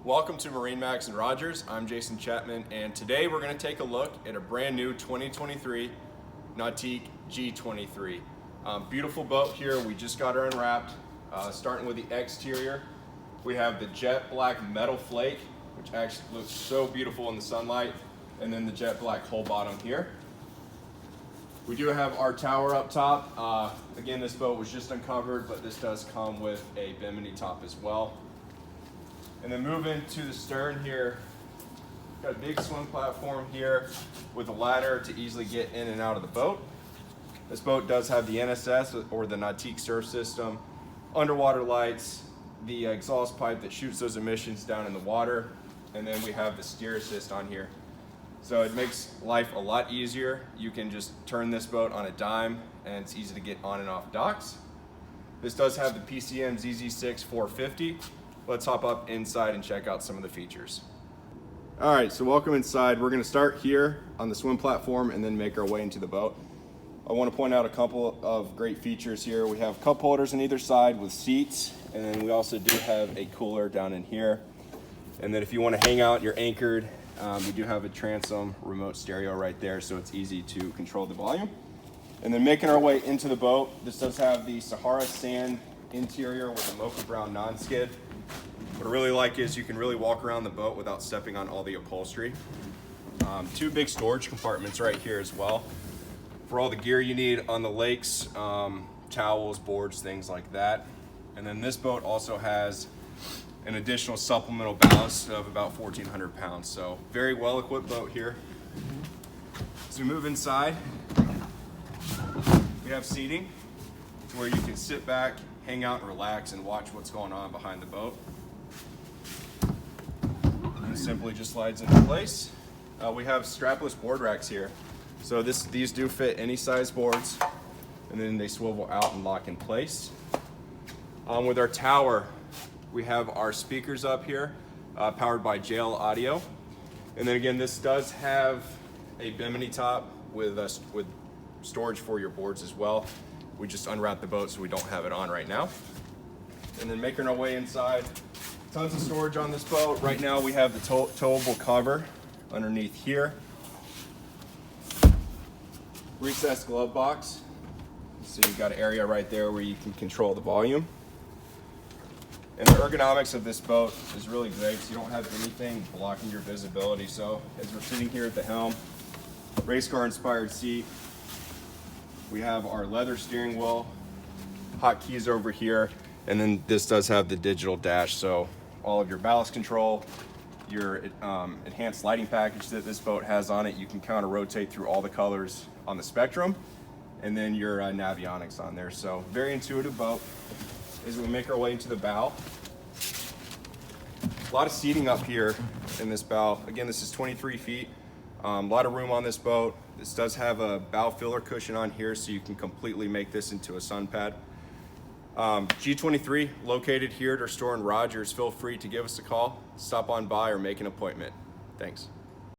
Welcome to MarineMax and Rogers. I'm Jason Chapman, and today we're going to take a look at a brand new 2023 Nautique G23. Beautiful boat here. We just got her unwrapped. Starting with the exterior, we have the jet black metal flake, which actually looks so beautiful in the sunlight, and then the jet black hull bottom here. We do have our tower up top. Again, this boat was just uncovered, but this does come with a bimini top as well. And then moving to the stern here, got a big swim platform here with a ladder to easily get in and out of the boat. This boat does have the NSS or the Nautique surf system, underwater lights, the exhaust pipe that shoots those emissions down in the water, and then we have the steer assist on here. So it makes life a lot easier. You can just turn this boat on a dime and it's easy to get on and off docks. This does have the PCM ZZ6 450. Let's hop up inside and check out some of the features. All right, so welcome inside. We're gonna start here on the swim platform and then make our way into the boat. I wanna point out a couple of great features here. We have cup holders on either side with seats, and then we also do have a cooler down in here. And then if you wanna hang out, you're anchored, we do have a transom remote stereo right there, so it's easy to control the volume. And then making our way into the boat, this does have the Sahara sand interior with a mocha brown non-skid. What I really like is you can really walk around the boat without stepping on all the upholstery. Two big storage compartments right here as well for all the gear you need on the lakes, towels, boards, things like that. And then this boat also has an additional supplemental ballast of about 1,400 pounds. So very well equipped boat here. As we move inside, we have seating where you can sit back, hang out and relax and watch what's going on behind the boat. And simply just slides into place. We have strapless board racks here. So these do fit any size boards, and then they swivel out and lock in place. With our tower, we have our speakers up here, powered by JL Audio. And then again, this does have a bimini top with storage for your boards as well. We just unwrapped the boat, so we don't have it on right now. And then making our way inside, tons of storage on this boat. Right now we have the towable cover underneath here. Recessed glove box. So you've got an area right there where you can control the volume. And the ergonomics of this boat is really great, so you don't have anything blocking your visibility. So as we're sitting here at the helm, race car inspired seat, we have our leather steering wheel, hotkeys over here, and then this does have the digital dash. So all of your ballast control, your enhanced lighting package that this boat has on it, you can kind of rotate through all the colors on the spectrum, and then your navionics on there. So very intuitive boat. As we make our way into the bow, a lot of seating up here in this bow. Again, this is 23 feet. A lot of room on this boat. This does have a bow filler cushion on here, so you can completely make this into a sun pad. G23 located here at our store in Rogers. Feel free to give us a call, stop on by, or make an appointment. Thanks.